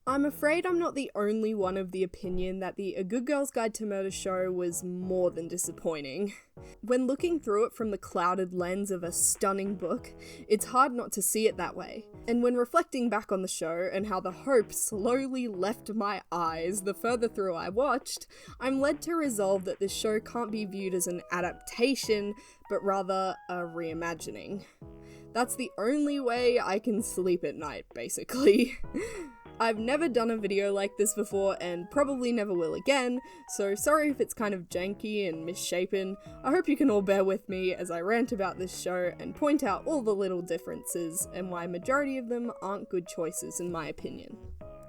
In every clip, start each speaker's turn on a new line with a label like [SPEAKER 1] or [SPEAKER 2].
[SPEAKER 1] I'm afraid I'm not the only one of the opinion that the A Good Girl's Guide to Murder show was more than disappointing. When looking through it from the clouded lens of a stunning book, it's hard not to see it that way. And when reflecting back on the show and how the hope slowly left my eyes the further through I watched, I'm led to resolve that this show can't be viewed as an adaptation, but rather a reimagining. That's the only way I can sleep at night, basically. I've never done a video like this before and probably never will again, so sorry if it's kind of janky and misshapen. I hope you can all bear with me as I rant about this show and point out all the little differences and why majority of them aren't good choices in my opinion.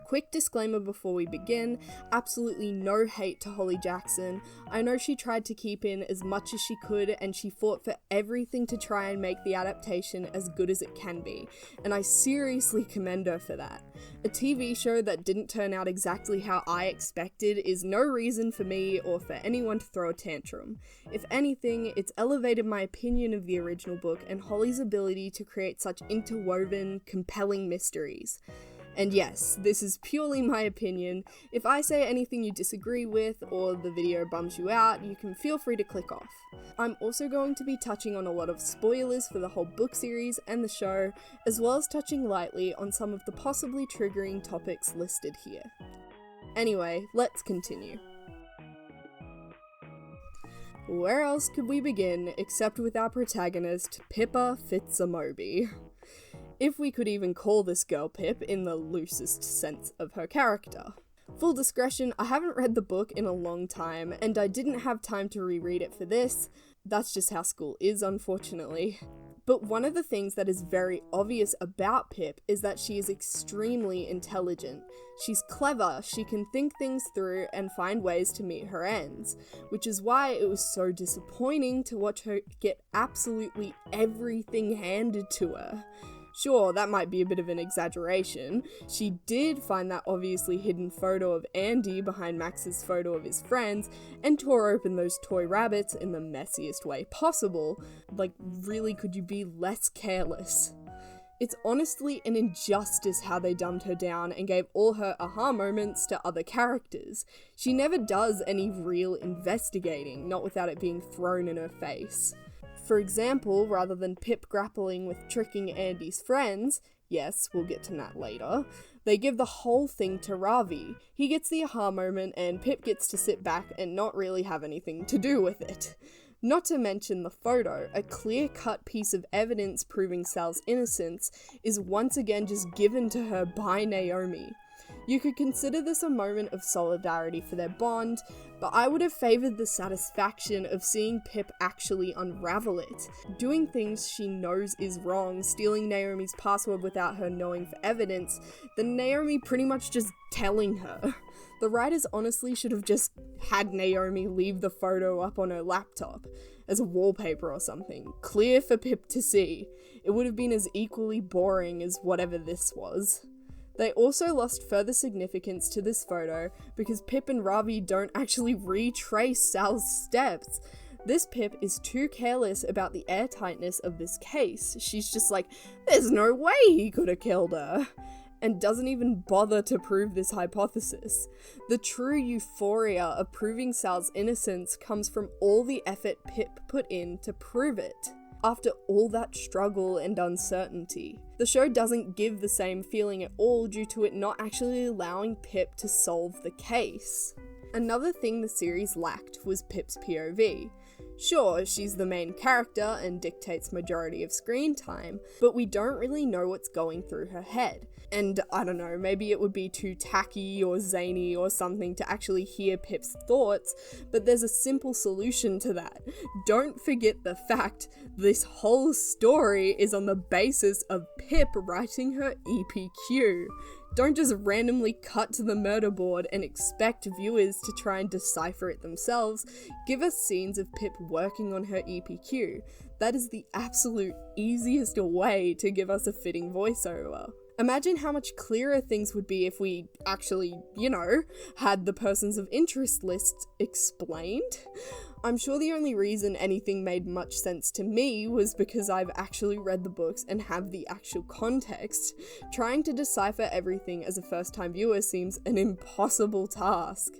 [SPEAKER 1] Quick disclaimer before we begin, absolutely no hate to Holly Jackson. I know she tried to keep in as much as she could and she fought for everything to try and make the adaptation as good as it can be, and I seriously commend her for that. A TV show that didn't turn out exactly how I expected is no reason for me or for anyone to throw a tantrum. If anything, it's elevated my opinion of the original book and Holly's ability to create such interwoven, compelling mysteries. And yes, this is purely my opinion. If I say anything you disagree with or the video bums you out, you can feel free to click off. I'm also going to be touching on a lot of spoilers for the whole book series and the show, as well as touching lightly on some of the possibly triggering topics listed here. Anyway, let's continue. Where else could we begin except with our protagonist, Pippa Fitzamoby? If we could even call this girl Pip in the loosest sense of her character. Full discretion, I haven't read the book in a long time, and I didn't have time to reread it for this. That's just how school is, unfortunately. But one of the things that is very obvious about Pip is that she is extremely intelligent. She's clever, she can think things through and find ways to meet her ends, which is why it was so disappointing to watch her get absolutely everything handed to her. Sure, that might be a bit of an exaggeration. She did find that obviously hidden photo of Andy behind Max's photo of his friends and tore open those toy rabbits in the messiest way possible. Like, really, could you be less careless? It's honestly an injustice how they dumbed her down and gave all her aha moments to other characters. She never does any real investigating, not without it being thrown in her face. For example, rather than Pip grappling with tricking Andy's friends, yes, we'll get to that later, they give the whole thing to Ravi. He gets the aha moment and Pip gets to sit back and not really have anything to do with it. Not to mention the photo, a clear-cut piece of evidence proving Sal's innocence, is once again just given to her by Naomi. You could consider this a moment of solidarity for their bond, but I would have favoured the satisfaction of seeing Pip actually unravel it. Doing things she knows is wrong, stealing Naomi's password without her knowing for evidence, then Naomi pretty much just telling her. The writers honestly should have just had Naomi leave the photo up on her laptop as a wallpaper or something, clear for Pip to see. It would have been as equally boring as whatever this was. They also lost further significance to this photo because Pip and Ravi don't actually retrace Sal's steps. This Pip is too careless about the airtightness of this case. She's just like, there's no way he could have killed her, and doesn't even bother to prove this hypothesis. The true euphoria of proving Sal's innocence comes from all the effort Pip put in to prove it. After all that struggle and uncertainty, the show doesn't give the same feeling at all due to it not actually allowing Pip to solve the case. Another thing the series lacked was Pip's POV. Sure, she's the main character and dictates majority of screen time, but we don't really know what's going through her head. And I don't know, maybe it would be too tacky or zany or something to actually hear Pip's thoughts, but there's a simple solution to that. Don't forget the fact this whole story is on the basis of Pip writing her EPQ. Don't just randomly cut to the murder board and expect viewers to try and decipher it themselves. Give us scenes of Pip working on her EPQ. That is the absolute easiest way to give us a fitting voiceover. Imagine how much clearer things would be if we actually, had the persons of interest lists explained. I'm sure the only reason anything made much sense to me was because I've actually read the books and have the actual context. Trying to decipher everything as a first-time viewer seems an impossible task.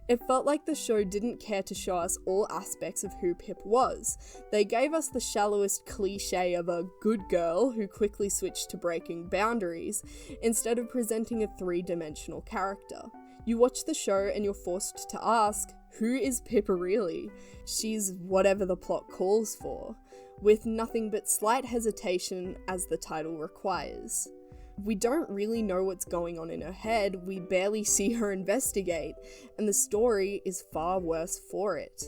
[SPEAKER 1] It felt like the show didn't care to show us all aspects of who Pip was. They gave us the shallowest cliche of a good girl who quickly switched to breaking boundaries, instead of presenting a three-dimensional character. You watch the show and you're forced to ask, who is Pippa really? She's whatever the plot calls for, with nothing but slight hesitation as the title requires. We don't really know what's going on in her head, we barely see her investigate, and the story is far worse for it.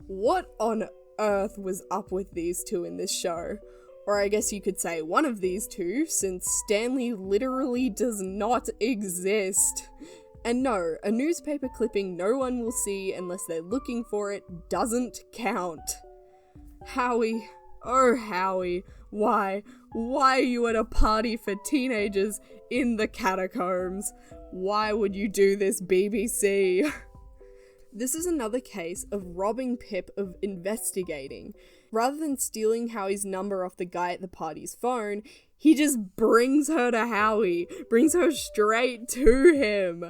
[SPEAKER 1] What on earth was up with these two in this show? Or I guess you could say one of these two, since Stanley literally does not exist. And no, a newspaper clipping no one will see unless they're looking for it doesn't count. Howie, oh Howie, why are you at a party for teenagers in the catacombs? Why would you do this, BBC? This is another case of robbing Pip of investigating. Rather than stealing Howie's number off the guy at the party's phone, he just brings her to Howie, brings her straight to him.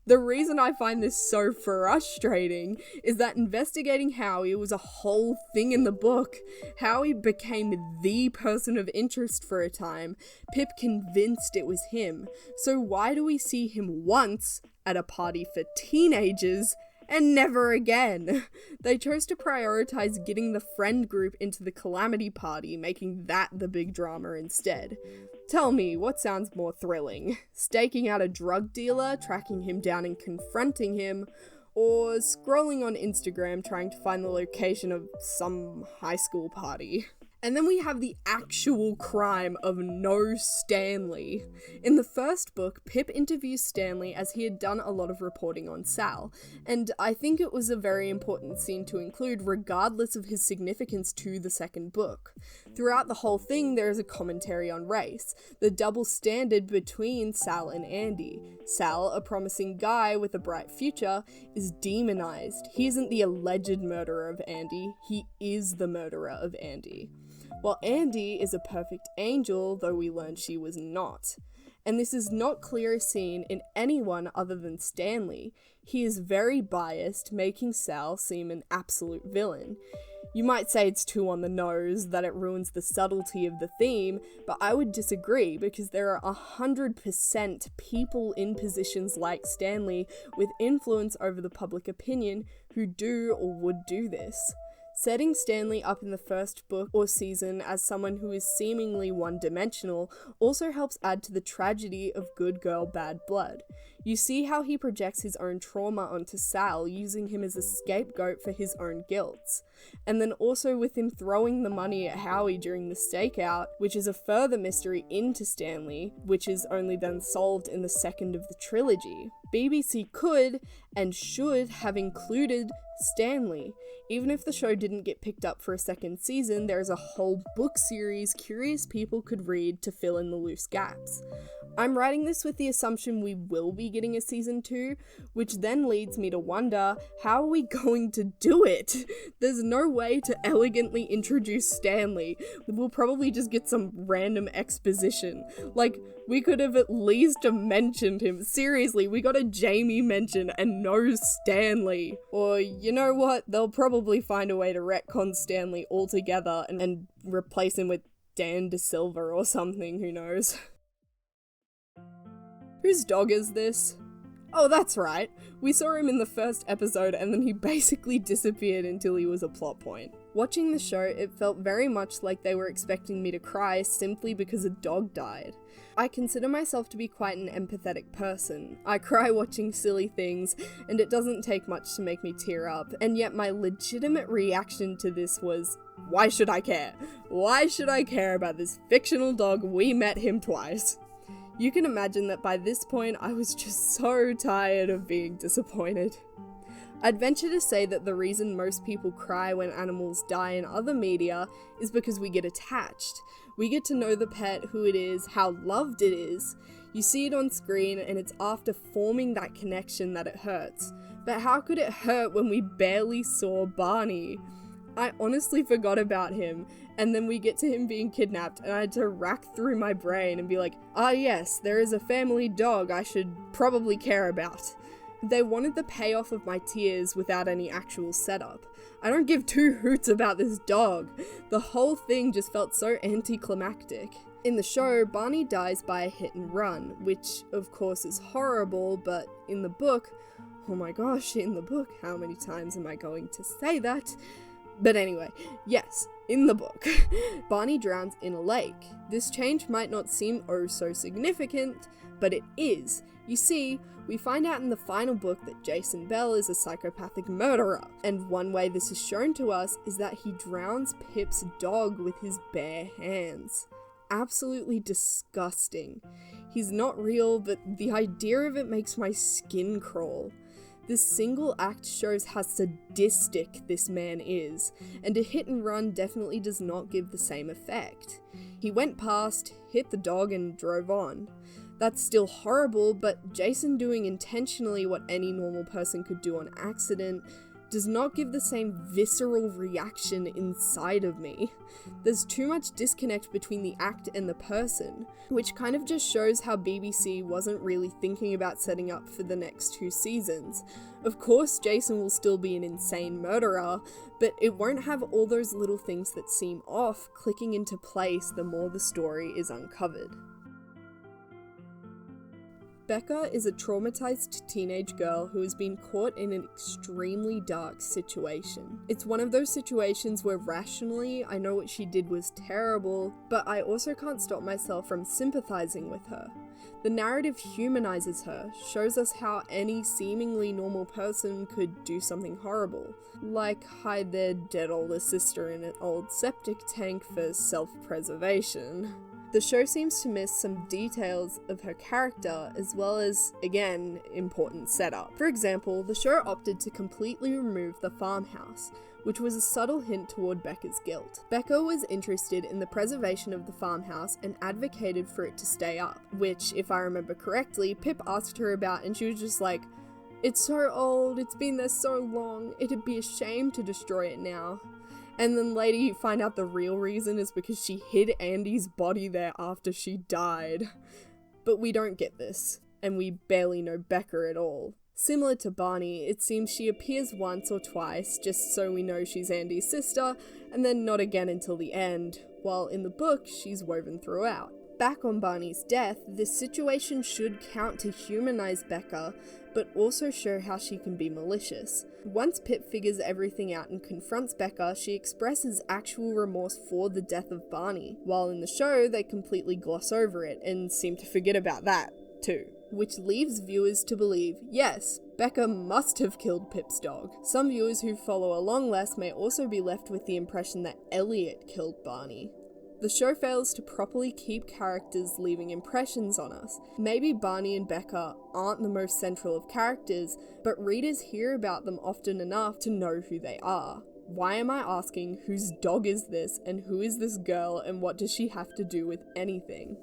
[SPEAKER 1] The reason I find this so frustrating is that investigating Howie was a whole thing in the book. Howie became the person of interest for a time. Pip convinced it was him. So why do we see him once at a party for teenagers and never again? They chose to prioritize getting the friend group into the calamity party, making that the big drama instead. Tell me, what sounds more thrilling? Staking out a drug dealer, tracking him down and confronting him, or scrolling on Instagram trying to find the location of some high school party? And then we have the actual crime of no Stanley. In the first book, Pip interviews Stanley as he had done a lot of reporting on Sal, and I think it was a very important scene to include regardless of his significance to the second book. Throughout the whole thing, there is a commentary on race, the double standard between Sal and Andy. Sal, a promising guy with a bright future, is demonized. He isn't the alleged murderer of Andy, he is the murderer of Andy. While Andy is a perfect angel, though we learn she was not. And this is not clearly seen in anyone other than Stanley. He is very biased, making Sal seem an absolute villain. You might say it's too on the nose, that it ruins the subtlety of the theme, but I would disagree because there are 100% people in positions like Stanley with influence over the public opinion who do or would do this. Setting Stanley up in the first book or season as someone who is seemingly one-dimensional also helps add to the tragedy of good girl, bad blood. You see how he projects his own trauma onto Sal, using him as a scapegoat for his own guilt. And then also with him throwing the money at Howie during the stakeout, which is a further mystery into Stanley, which is only then solved in the second of the trilogy. BBC could and should have included Stanley. Even if the show didn't get picked up for a second season, there is a whole book series curious people could read to fill in the loose gaps. I'm writing this with the assumption we will be getting a season 2, which then leads me to wonder, how are we going to do it? There's no way to elegantly introduce Stanley. We'll probably just get some random exposition. Like, we could have at least mentioned him. Seriously, we got a Jamie mention and no Stanley. Or, you know what? They'll probably find a way to retcon Stanley altogether and replace him with Nat Da Silva or something, who knows. Whose dog is this? Oh, that's right. We saw him in the first episode and then he basically disappeared until he was a plot point. Watching the show, it felt very much like they were expecting me to cry simply because a dog died. I consider myself to be quite an empathetic person. I cry watching silly things, and it doesn't take much to make me tear up, and yet my legitimate reaction to this was, why should I care? Why should I care about this fictional dog? We met him twice. You can imagine that by this point I was just so tired of being disappointed. I'd venture to say that the reason most people cry when animals die in other media is because we get attached. We get to know the pet, who it is, how loved it is. You see it on screen and it's after forming that connection that it hurts. But how could it hurt when we barely saw Barney? I honestly forgot about him, and then we get to him being kidnapped, and I had to rack through my brain and be like, ah yes, there is a family dog I should probably care about. They wanted the payoff of my tears without any actual setup. I don't give two hoots about this dog. The whole thing just felt so anticlimactic. In the show, Barney dies by a hit and run, which of course is horrible, but in the book, oh my gosh, in the book, how many times am I going to say that? But anyway, yes, in the book, Barney drowns in a lake. This change might not seem oh so significant, but it is. You see, we find out in the final book that Jason Bell is a psychopathic murderer, and one way this is shown to us is that he drowns Pip's dog with his bare hands. Absolutely disgusting. He's not real, but the idea of it makes my skin crawl. This single act shows how sadistic this man is, and a hit and run definitely does not give the same effect. He went past, hit the dog, and drove on. That's still horrible, but Jason doing intentionally what any normal person could do on accident does not give the same visceral reaction inside of me. There's too much disconnect between the act and the person, which kind of just shows how BBC wasn't really thinking about setting up for the next 2 seasons. Of course, Jason will still be an insane murderer, but it won't have all those little things that seem off clicking into place the more the story is uncovered. Becca is a traumatized teenage girl who has been caught in an extremely dark situation. It's one of those situations where rationally I know what she did was terrible, but I also can't stop myself from sympathizing with her. The narrative humanizes her, shows us how any seemingly normal person could do something horrible, like hide their dead older sister in an old septic tank for self-preservation. The show seems to miss some details of her character as well as, again, important setup. For example, the show opted to completely remove the farmhouse, which was a subtle hint toward Becca's guilt. Becca was interested in the preservation of the farmhouse and advocated for it to stay up, which, if I remember correctly, Pip asked her about and she was just like, "It's so old, it's been there so long, it'd be a shame to destroy it now." And then later you find out the real reason is because she hid Andy's body there after she died. But we don't get this, and we barely know Becca at all. Similar to Barney, it seems she appears once or twice just so we know she's Andy's sister, and then not again until the end, while in the book she's woven throughout. Back on Barney's death, this situation should count to humanize Becca, but also show how she can be malicious. Once Pip figures everything out and confronts Becca, she expresses actual remorse for the death of Barney, while in the show they completely gloss over it and seem to forget about that too. Which leaves viewers to believe, yes, Becca must have killed Pip's dog. Some viewers who follow along less may also be left with the impression that Elliot killed Barney. The show fails to properly keep characters leaving impressions on us. Maybe Barney and Becca aren't the most central of characters, but readers hear about them often enough to know who they are. Why am I asking whose dog is this and who is this girl and what does she have to do with anything?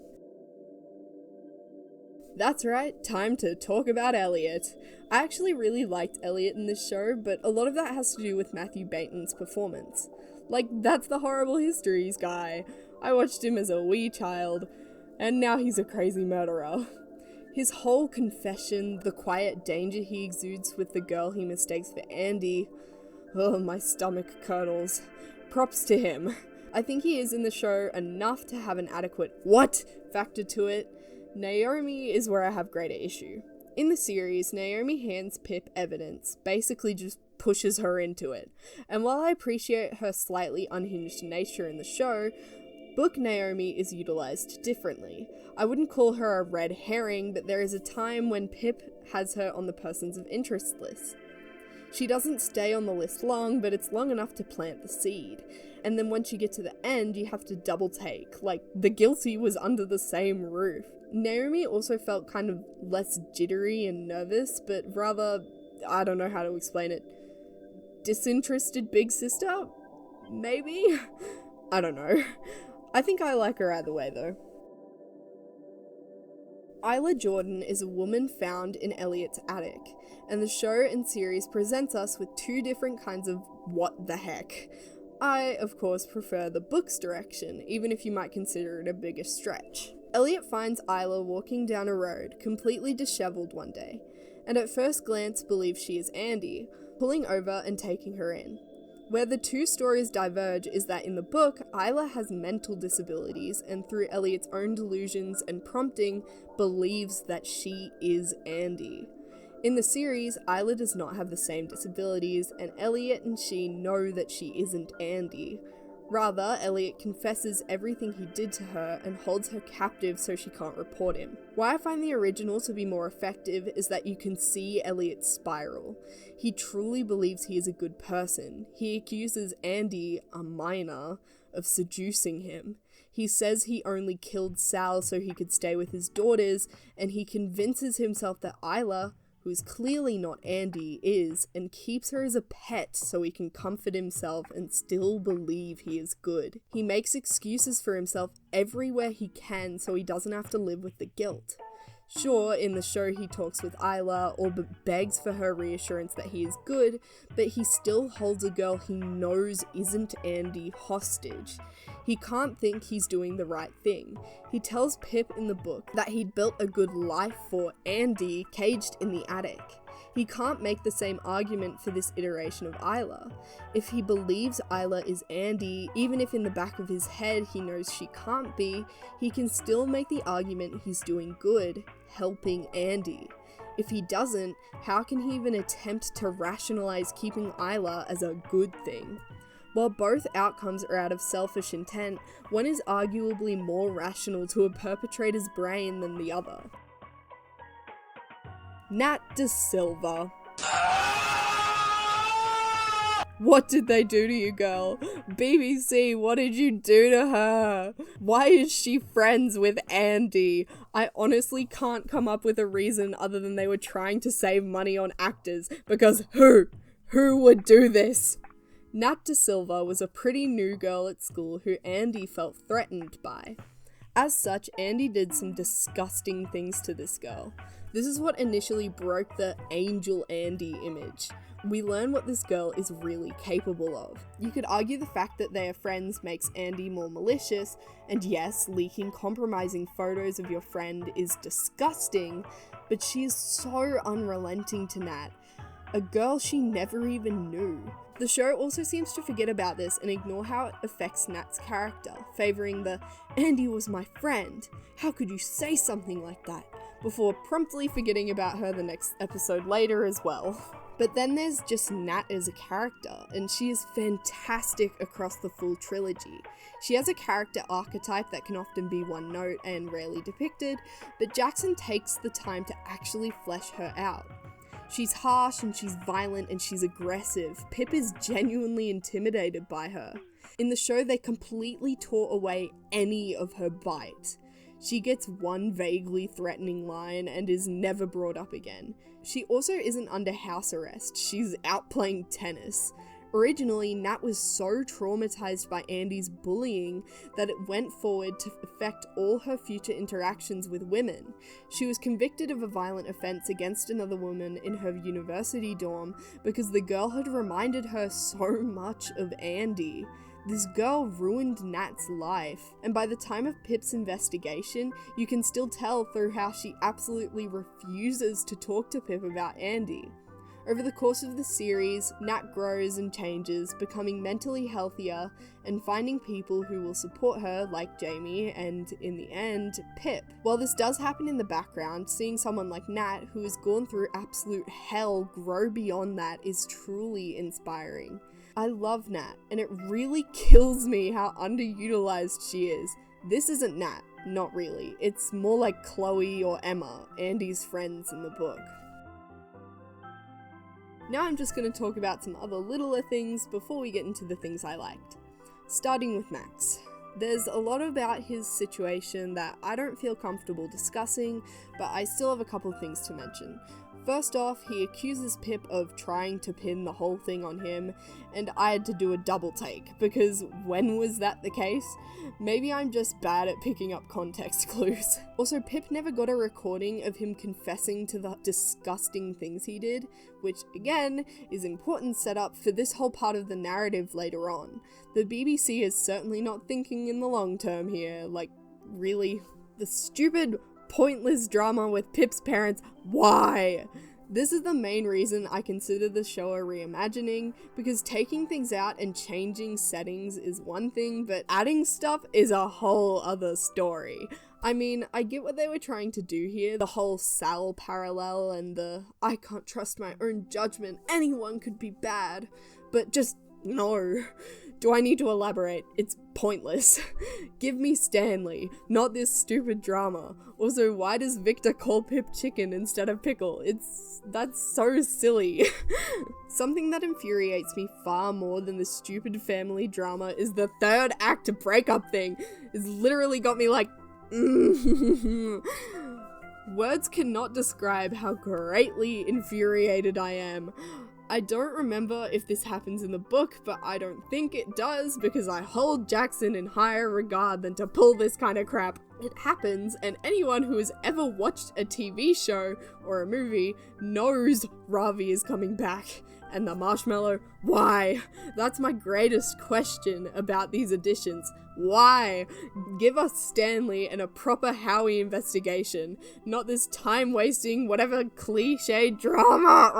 [SPEAKER 1] That's right, time to talk about Elliot. I actually really liked Elliot in this show, but a lot of that has to do with Matthew Baton's performance. Like, that's the Horrible Histories guy. I watched him as a wee child, and now he's a crazy murderer. His whole confession, the quiet danger he exudes with the girl he mistakes for Andy, oh, my stomach curdles. Props to him. I think he is in the show enough to have an adequate what factor to it. Naomi is where I have greater issue. In the series, Naomi hands Pip evidence, basically just pushes her into it. And while I appreciate her slightly unhinged nature in the show, book Naomi is utilized differently. I wouldn't call her a red herring, but there is a time when Pip has her on the persons of interest list. She doesn't stay on the list long, but it's long enough to plant the seed. And then once you get to the end, you have to double take, like the guilty was under the same roof. Naomi also felt kind of less jittery and nervous, but rather, I don't know how to explain it, disinterested big sister? Maybe? I don't know. I think I like her either way though. Isla Jordan is a woman found in Elliot's attic, and the show and series presents us with two different kinds of what the heck. I, of course, prefer the book's direction, even if you might consider it a bigger stretch. Elliot finds Isla walking down a road, completely disheveled one day, and at first glance believes she is Andy, pulling over and taking her in. Where the two stories diverge is that in the book, Isla has mental disabilities and through Elliot's own delusions and prompting, believes that she is Andy. In the series, Isla does not have the same disabilities, and Elliot and she know that she isn't Andy. Rather, Elliot confesses everything he did to her and holds her captive so she can't report him. Why I find the original to be more effective is that you can see Elliot's spiral. He truly believes he is a good person. He accuses Andy, a minor, of seducing him. He says he only killed Sal so he could stay with his daughters, and he convinces himself that Isla, who is clearly not Andy, is, and keeps her as a pet so he can comfort himself and still believe he is good. He makes excuses for himself everywhere he can so he doesn't have to live with the guilt. Sure, in the show he talks with Isla or begs for her reassurance that he is good, but he still holds a girl he knows isn't Andy hostage. He can't think he's doing the right thing. He tells Pip in the book that he'd built a good life for Andy caged in the attic. He can't make the same argument for this iteration of Isla. If he believes Isla is Andy, even if in the back of his head he knows she can't be, he can still make the argument he's doing good, helping Andy. If he doesn't, how can he even attempt to rationalize keeping Isla as a good thing? While both outcomes are out of selfish intent, one is arguably more rational to a perpetrator's brain than the other. Nat Da Silva. What did they do to you, girl? BBC, what did you do to her? Why is she friends with Andy? I honestly can't come up with a reason other than they were trying to save money on actors, because who would do this? Nat Da Silva was a pretty new girl at school who Andy felt threatened by. As such, Andy did some disgusting things to this girl. This is what initially broke the Angel Andy image. We learn what this girl is really capable of. You could argue the fact that they are friends makes Andy more malicious, and yes, leaking compromising photos of your friend is disgusting, but she is so unrelenting to Nat, a girl she never even knew. The show also seems to forget about this and ignore how it affects Nat's character, favouring the "Andy was my friend, how could you say something like that?" before promptly forgetting about her the next episode later as well. But then there's just Nat as a character, and she is fantastic across the full trilogy. She has a character archetype that can often be one note and rarely depicted, but Jackson takes the time to actually flesh her out. She's harsh and she's violent and she's aggressive. Pip is genuinely intimidated by her. In the show, they completely tore away any of her bite. She gets one vaguely threatening line and is never brought up again. She also isn't under house arrest, she's out playing tennis. Originally, Nat was so traumatized by Andy's bullying that it went forward to affect all her future interactions with women. She was convicted of a violent offense against another woman in her university dorm because the girl had reminded her so much of Andy. This girl ruined Nat's life, and by the time of Pip's investigation, you can still tell through how she absolutely refuses to talk to Pip about Andy. Over the course of the series, Nat grows and changes, becoming mentally healthier and finding people who will support her, like Jamie and, in the end, Pip. While this does happen in the background, seeing someone like Nat, who has gone through absolute hell, grow beyond that is truly inspiring. I love Nat, and it really kills me how underutilized she is. This isn't Nat, not really. It's more like Chloe or Emma, Andy's friends in the book. Now I'm just going to talk about some other littler things before we get into the things I liked. Starting with Max. There's a lot about his situation that I don't feel comfortable discussing, but I still have a couple things to mention. First off, he accuses Pip of trying to pin the whole thing on him, and I had to do a double take, because when was that the case? Maybe I'm just bad at picking up context clues. Also, Pip never got a recording of him confessing to the disgusting things he did, which, again, is important setup for this whole part of the narrative later on. The BBC is certainly not thinking in the long term here, like, really? The stupid, pointless drama with Pip's parents, why? This is the main reason I consider the show a reimagining, because taking things out and changing settings is one thing, but adding stuff is a whole other story. I mean, I get what they were trying to do here, the whole Sal parallel and the I can't trust my own judgment, anyone could be bad, but just no. Do I need to elaborate? It's pointless. Give me Stanley, not this stupid drama. Also, why does Victor call Pip chicken instead of pickle? That's so silly. Something that infuriates me far more than the stupid family drama is the third act breakup thing. It's literally got me like, Words cannot describe how greatly infuriated I am. I don't remember if this happens in the book, but I don't think it does because I hold Jackson in higher regard than to pull this kind of crap. It happens, and anyone who has ever watched a TV show or a movie knows Ravi is coming back. And the marshmallow, why? That's my greatest question about these editions. Why? Give us Stanley and a proper Howie investigation, not this time-wasting, whatever cliche drama.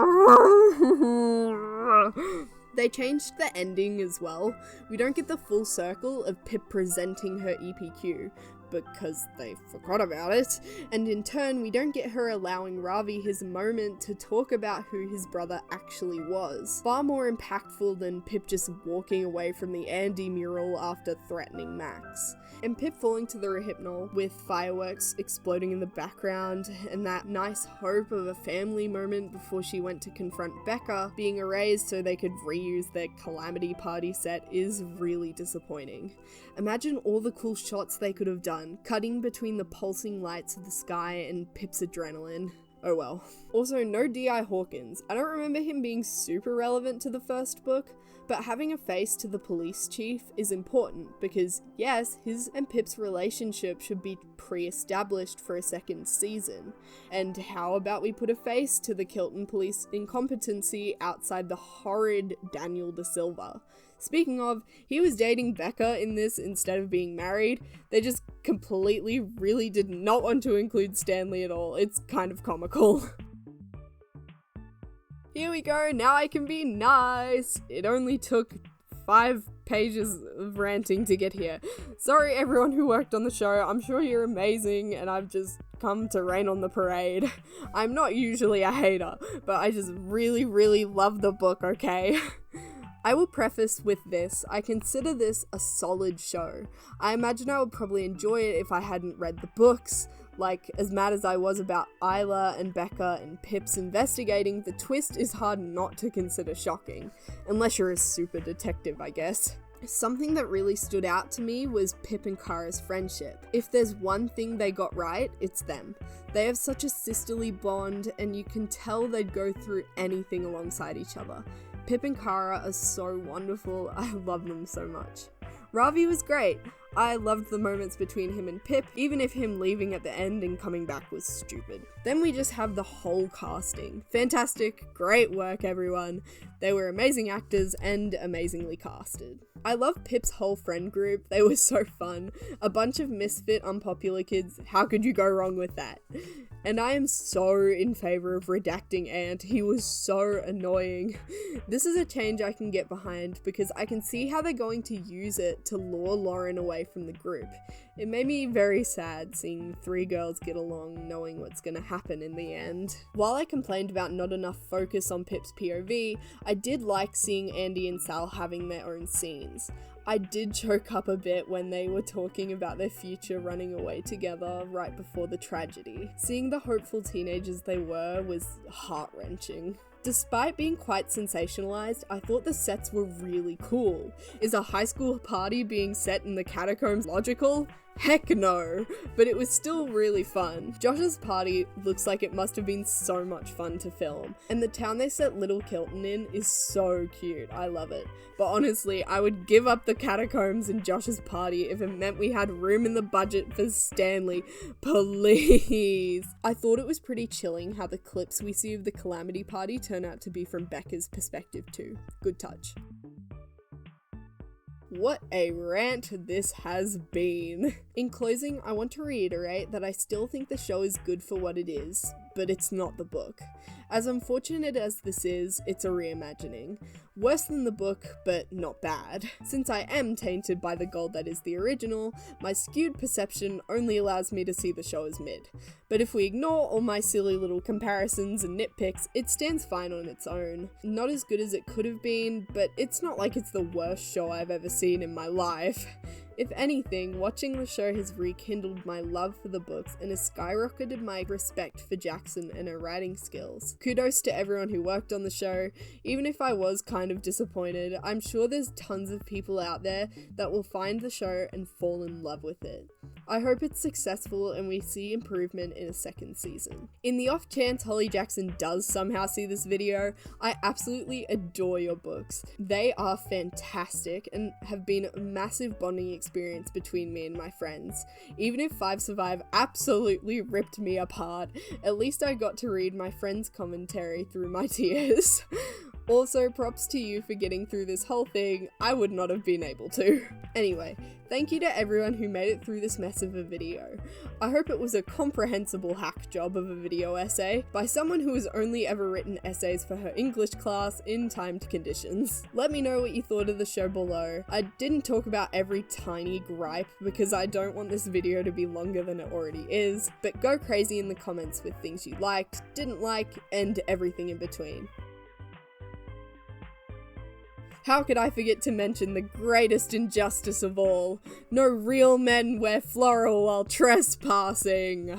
[SPEAKER 1] They changed the ending as well. We don't get the full circle of Pip presenting her EPQ, because they forgot about it, and in turn we don't get her allowing Ravi his moment to talk about who his brother actually was. Far more impactful than Pip just walking away from the Andy mural after threatening Max. And Pip falling to the Rehypnol with fireworks exploding in the background and that nice hope of a family moment before she went to confront Becca being erased so they could reuse their Calamity Party set is really disappointing. Imagine all the cool shots they could have done, cutting between the pulsing lights of the sky and Pip's adrenaline. Oh well. Also, no D.I. Hawkins. I don't remember him being super relevant to the first book, but having a face to the police chief is important because, yes, his and Pip's relationship should be pre-established for a second season. And how about we put a face to the Kilton police incompetency outside the horrid Daniel Da Silva? Speaking of, he was dating Becca in this instead of being married. They just completely really did not want to include Stanley at all. It's kind of comical. Here we go, now I can be nice. It only took 5 pages of ranting to get here. Sorry everyone who worked on the show, I'm sure you're amazing and I've just come to rain on the parade. I'm not usually a hater, but I just really, really love the book, okay? I will preface with this, I consider this a solid show. I imagine I would probably enjoy it if I hadn't read the books. Like, as mad as I was about Isla and Becca and Pip's investigating, the twist is hard not to consider shocking. Unless you're a super detective, I guess. Something that really stood out to me was Pip and Kara's friendship. If there's one thing they got right, it's them. They have such a sisterly bond, and you can tell they'd go through anything alongside each other. Pip and Kara are so wonderful, I love them so much. Ravi was great. I loved the moments between him and Pip, even if him leaving at the end and coming back was stupid. Then we just have the whole casting. Fantastic, great work everyone. They were amazing actors and amazingly casted. I love Pip's whole friend group, they were so fun. A bunch of misfit, unpopular kids, how could you go wrong with that? And I am so in favour of redacting Ant, he was so annoying. This is a change I can get behind because I can see how they're going to use it to lure Lauren away from the group. It made me very sad seeing 3 girls get along knowing what's going to happen in the end. While I complained about not enough focus on Pip's POV, I did like seeing Andy and Sal having their own scenes. I did choke up a bit when they were talking about their future running away together right before the tragedy. Seeing the hopeful teenagers they were was heart-wrenching. Despite being quite sensationalized, I thought the sets were really cool. Is a high school party being set in the catacombs logical? Heck no, but it was still really fun. Josh's party looks like it must have been so much fun to film, and the town they set Little Kilton in is so cute. I love it. But honestly, I would give up the catacombs in Josh's party if it meant we had room in the budget for Stanley. Please. I thought it was pretty chilling how the clips we see of the Calamity Party turn out to be from Becca's perspective too. Good touch. What a rant this has been. In closing, I want to reiterate that I still think the show is good for what it is, but it's not the book. As unfortunate as this is, it's a reimagining. Worse than the book, but not bad. Since I am tainted by the gold that is the original, my skewed perception only allows me to see the show as mid. But if we ignore all my silly little comparisons and nitpicks, it stands fine on its own. Not as good as it could have been, but it's not like it's the worst show I've ever seen in my life. If anything, watching the show has rekindled my love for the books and has skyrocketed my respect for Jackson and her writing skills. Kudos to everyone who worked on the show. Even if I was kind of disappointed, I'm sure there's tons of people out there that will find the show and fall in love with it. I hope it's successful and we see improvement in a second season. In the off chance Holly Jackson does somehow see this video, I absolutely adore your books. They are fantastic and have been a massive bonding experience between me and my friends. Even if 5 Survive absolutely ripped me apart, at least I got to read my friend's commentary through my tears. Also, props to you for getting through this whole thing. I would not have been able to. Anyway, thank you to everyone who made it through this mess of a video. I hope it was a comprehensible hack job of a video essay by someone who has only ever written essays for her English class in timed conditions. Let me know what you thought of the show below. I didn't talk about every tiny gripe because I don't want this video to be longer than it already is, but go crazy in the comments with things you liked, didn't like, and everything in between. How could I forget to mention the greatest injustice of all? No real men wear floral while trespassing.